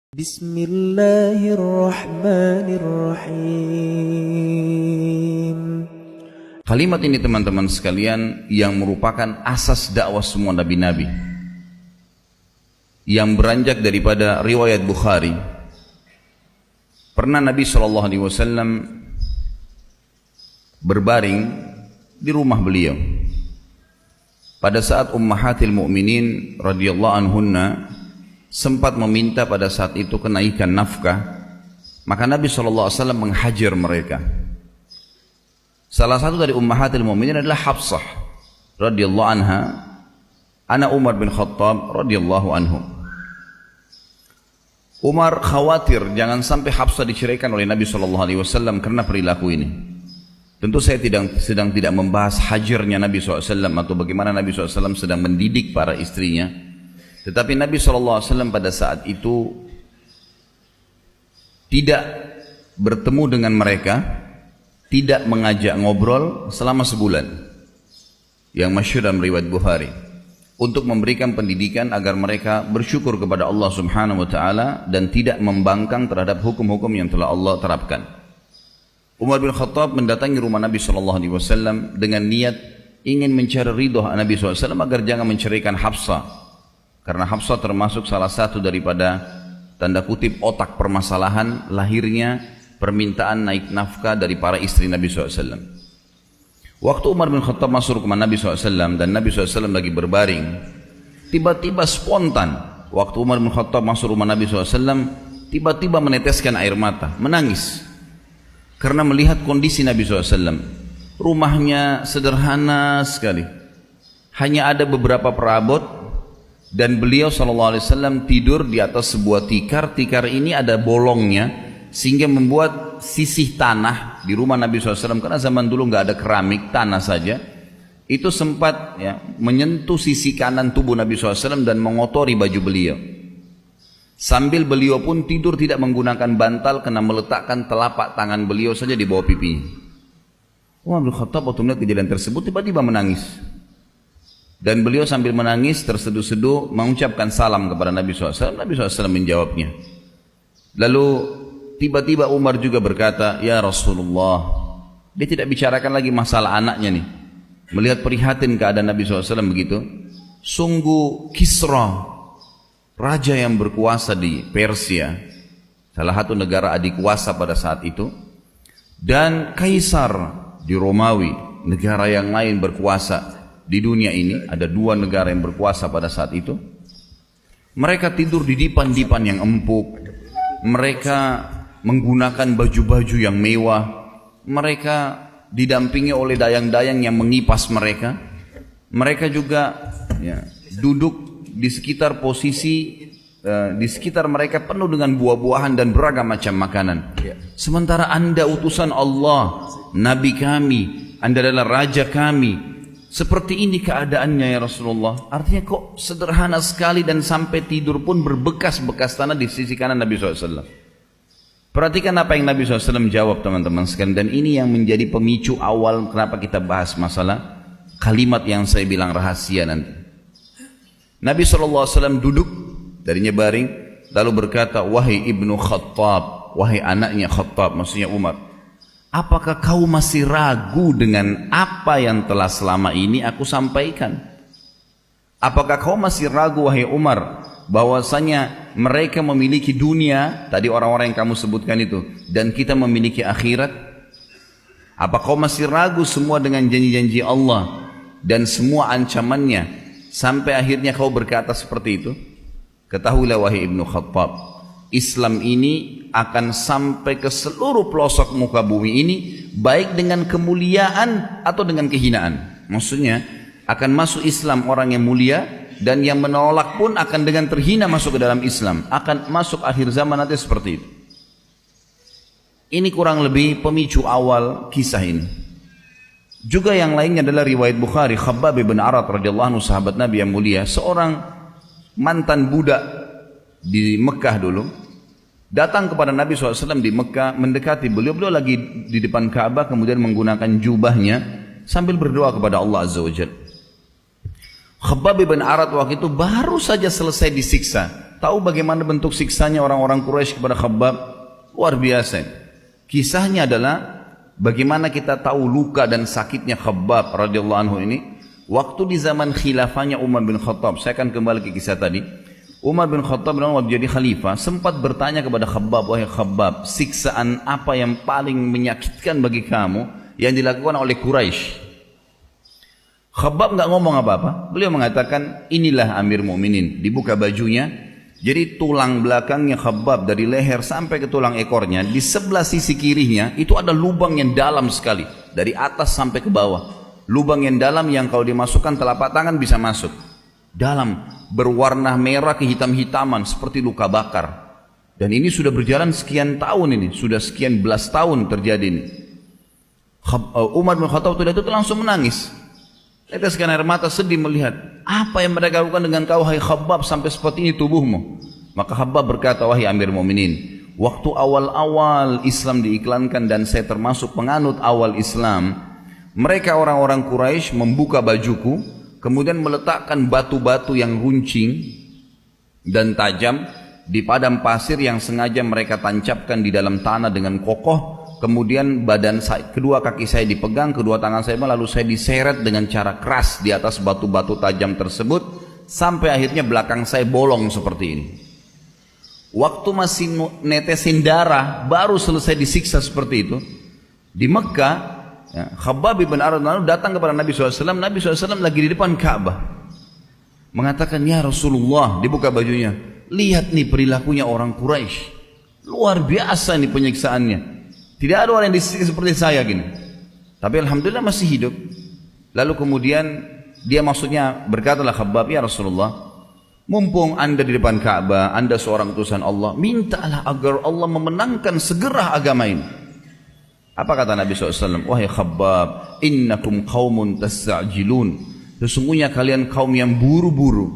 Bismillahirrahmanirrahim. Kalimat ini teman-teman sekalian yang merupakan asas dakwah semua nabi-nabi, yang beranjak daripada riwayat Bukhari. Pernah Nabi SAW berbaring di rumah beliau pada saat Ummahatil Mu'minin radhiyallahu anhunna sempat meminta pada saat itu kenaikan nafkah, maka Nabi SAW menghajar mereka. Salah satu dari Ummahatil Mu'minin adalah Hafsah radhiyallahu anha, anak Umar bin Khattab radhiyallahu anhu. Umar khawatir jangan sampai Hafsah diceraikan oleh Nabi SAW karena perilaku ini. Tentu saya sedang tidak membahas hajarnya Nabi SAW atau bagaimana Nabi SAW sedang mendidik para istrinya. Tetapi Nabi SAW pada saat itu tidak bertemu dengan mereka, tidak mengajak ngobrol selama sebulan, yang masyhur dalam riwayat Bukhari, untuk memberikan pendidikan agar mereka bersyukur kepada Allah Subhanahu wa taala dan tidak membangkang terhadap hukum-hukum yang telah Allah terapkan. Umar bin Khattab mendatangi rumah Nabi SAW dengan niat ingin mencari ridho Nabi SAW agar jangan menceraikan Hafsah, karena Hafsah termasuk salah satu daripada tanda kutip otak permasalahan lahirnya permintaan naik nafkah dari para istri Nabi SAW. Waktu Umar bin Khattab masuk ke rumah Nabi SAW dan Nabi SAW lagi berbaring, tiba-tiba spontan waktu Umar bin Khattab masuk rumah Nabi SAW, tiba-tiba meneteskan air mata, menangis karena melihat kondisi Nabi SAW. Rumahnya sederhana sekali, hanya ada beberapa perabot, dan beliau SAW tidur di atas sebuah tikar. Tikar ini ada bolongnya sehingga membuat sisih tanah di rumah Nabi SAW, karena zaman dulu nggak ada keramik, tanah saja, itu sempat menyentuh sisi kanan tubuh Nabi SAW dan mengotori baju beliau. Sambil beliau pun tidur tidak menggunakan bantal, kena meletakkan telapak tangan beliau saja di bawah pipinya. Umar bin Khattab waktu melihat kejadian tersebut tiba-tiba menangis, dan beliau sambil menangis terseduh-seduh mengucapkan salam kepada Nabi SAW. Nabi SAW menjawabnya. Lalu tiba-tiba Umar juga berkata, "Ya Rasulullah." Dia tidak bicarakan lagi masalah anaknya nih. Melihat prihatin keadaan Nabi SAW begitu, sungguh Kisra, raja yang berkuasa di Persia, salah satu negara adikuasa pada saat itu, dan Kaisar di Romawi, negara yang lain berkuasa di dunia ini, ada dua negara yang berkuasa pada saat itu. Mereka tidur di dipan-dipan yang empuk, mereka menggunakan baju-baju yang mewah, mereka didampingi oleh dayang-dayang yang mengipas mereka. Mereka juga duduk di sekitar posisi di sekitar mereka penuh dengan buah-buahan dan beragam macam makanan. Sementara Anda utusan Allah, Nabi kami, Anda adalah raja kami, seperti ini keadaannya ya Rasulullah. Artinya kok sederhana sekali, dan sampai tidur pun berbekas-bekas tanah di sisi kanan Nabi SAW. Perhatikan apa yang Nabi SAW jawab teman-teman sekalian, dan ini yang menjadi pemicu awal kenapa kita bahas masalah kalimat yang saya bilang rahasia nanti. Nabi SAW duduk, darinya baring, lalu berkata, "Wahai ibnu Khattab," wahai anaknya Khattab, maksudnya Umar, "apakah kau masih ragu dengan apa yang telah selama ini aku sampaikan? Apakah kau masih ragu wahai Umar bahwasanya mereka memiliki dunia, tadi orang-orang yang kamu sebutkan itu, dan kita memiliki akhirat? Apa kau masih ragu semua dengan janji-janji Allah dan semua ancamannya, sampai akhirnya kau berkata seperti itu? Ketahuilah wahai ibnu Khattab, Islam ini akan sampai ke seluruh pelosok muka bumi ini, baik dengan kemuliaan atau dengan kehinaan." Maksudnya akan masuk Islam orang yang mulia, dan yang menolak pun akan dengan terhina masuk ke dalam Islam. Akan masuk akhir zaman nanti seperti itu. Ini kurang lebih pemicu awal kisah ini. Juga yang lainnya adalah riwayat Bukhari, Khabbab bin Arat radhiyallahu anhu, sahabat Nabi yang mulia, seorang mantan budak di Mekah dulu, datang kepada Nabi SAW di Mekah, mendekati beliau lagi di depan Ka'bah, kemudian menggunakan jubahnya sambil berdoa kepada Allah Azza wa Jalla. Khabbab bin Arat waktu itu baru saja selesai disiksa Tahu bagaimana bentuk siksanya orang-orang Quraisy kepada Khabbab? Luar biasa. Kisahnya adalah bagaimana kita tahu luka dan sakitnya Khabbab radhiyallahu anhu ini. Waktu di zaman khilafahnya Umar bin Khattab, saya akan kembali ke kisah tadi. Umar bin Khattab waktu jadi khalifah sempat bertanya kepada Khabbab, wahai Khabbab, siksaan apa yang paling menyakitkan bagi kamu yang dilakukan oleh Quraisy? Khabbab nggak ngomong apa-apa. Beliau mengatakan, inilah Amir Mukminin. Dibuka bajunya, jadi tulang belakangnya Khabbab dari leher sampai ke tulang ekornya, di sebelah sisi kirinya itu ada lubang yang dalam sekali, dari atas sampai ke bawah. Lubang yang dalam yang kalau dimasukkan telapak tangan bisa masuk. Dalam, berwarna merah kehitam-hitaman seperti luka bakar. Dan ini sudah berjalan sekian tahun ini, sudah sekian belas tahun terjadi ini. Umar bin Khattab itu langsung menangis. Teteskan air mata sedih melihat apa yang mereka lakukan dengan kau, hai Khabbab, sampai seperti ini tubuhmu. Maka Khabbab berkata, wahai Amir Mukminin, waktu awal-awal Islam diiklankan dan saya termasuk penganut awal Islam, mereka orang-orang Quraisy membuka bajuku, kemudian meletakkan batu-batu yang runcing dan tajam di padang pasir yang sengaja mereka tancapkan di dalam tanah dengan kokoh. Kemudian badan saya, kedua kaki saya dipegang, kedua tangan saya lalu saya diseret dengan cara keras di atas batu-batu tajam tersebut sampai akhirnya belakang saya bolong seperti ini. Waktu masih netesin darah baru selesai disiksa seperti itu. Di Mekah, ya, Khabbab bin Arad datang kepada Nabi SAW. Nabi SAW lagi di depan Ka'bah, mengatakan, ya Rasulullah, dibuka bajunya, lihat nih perilakunya orang Quraisy, luar biasa nih penyiksaannya. Tidak ada orang yang disiksa seperti saya gini. Tapi alhamdulillah masih hidup. Lalu kemudian dia maksudnya berkatalah Khabbab, ya Rasulullah, mumpung anda di depan Ka'bah, anda seorang utusan Allah, mintalah agar Allah memenangkan segera agama ini. Apa kata Nabi SAW? Wahai Khabbab, innakum qaumun tasta'jilun. Sesungguhnya kalian kaum yang buru-buru.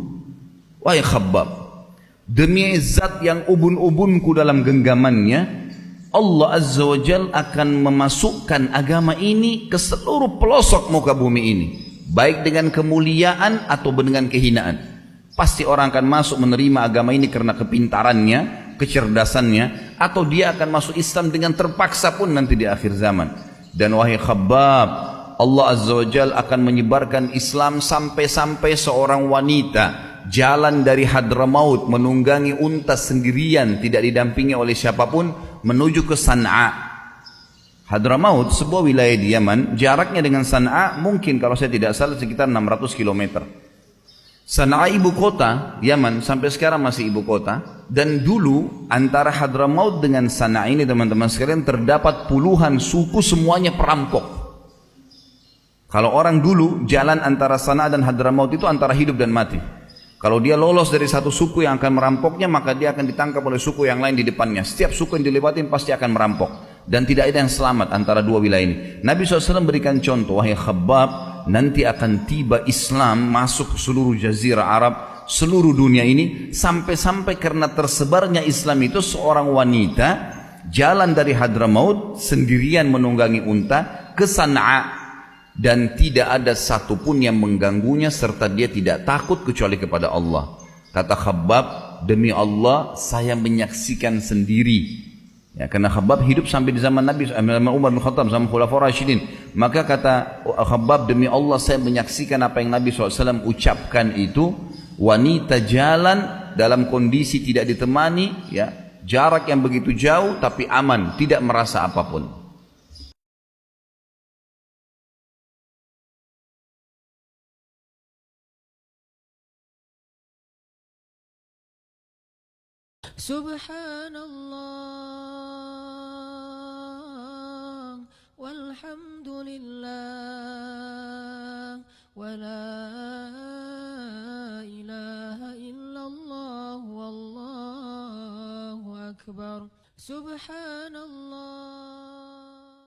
Wahai Khabbab, demi zat yang ubun-ubunku dalam genggamannya, Allah Azza wa Jal akan memasukkan agama ini ke seluruh pelosok muka bumi ini, baik dengan kemuliaan atau dengan kehinaan. Pasti orang akan masuk menerima agama ini karena kepintarannya, kecerdasannya, atau dia akan masuk Islam dengan terpaksa pun nanti di akhir zaman. Dan wahai Khabbab, Allah Azza wa Jal akan menyebarkan Islam sampai-sampai seorang wanita jalan dari Hadramaut menunggangi unta sendirian, tidak didampingi oleh siapapun, menuju ke San'a. Hadramaut sebuah wilayah di Yaman, jaraknya dengan San'a mungkin kalau saya tidak salah sekitar 600 km. San'a ibu kota Yaman, sampai sekarang masih ibu kota. Dan dulu antara Hadramaut dengan San'a ini teman-teman sekalian terdapat puluhan suku, semuanya perampok. Kalau orang dulu jalan antara San'a dan Hadramaut itu antara hidup dan mati. Kalau dia lolos dari satu suku yang akan merampoknya, maka dia akan ditangkap oleh suku yang lain di depannya. Setiap suku yang dilewatin pasti akan merampok. Dan tidak ada yang selamat antara dua wilayah ini. Nabi SAW berikan contoh, wahai Khabbab, nanti akan tiba Islam masuk ke seluruh jazirah Arab, seluruh dunia ini, sampai-sampai karena tersebarnya Islam itu, seorang wanita jalan dari Hadramaut sendirian menunggangi unta ke San'a. Dan tidak ada satupun yang mengganggunya serta dia tidak takut kecuali kepada Allah. Kata Khabbab, demi Allah saya menyaksikan sendiri. Ya, karena Khabbab hidup sampai di zaman Nabi Umar bin Khattab, zaman Khulafaur Rasyidin. Maka kata Khabbab, demi Allah saya menyaksikan apa yang Nabi SAW ucapkan itu. Wanita jalan dalam kondisi tidak ditemani, ya, jarak yang begitu jauh tapi aman, tidak merasa apapun. Subhanallah walhamdulillah wa la ilaha illallah wallahu akbar. Subhanallah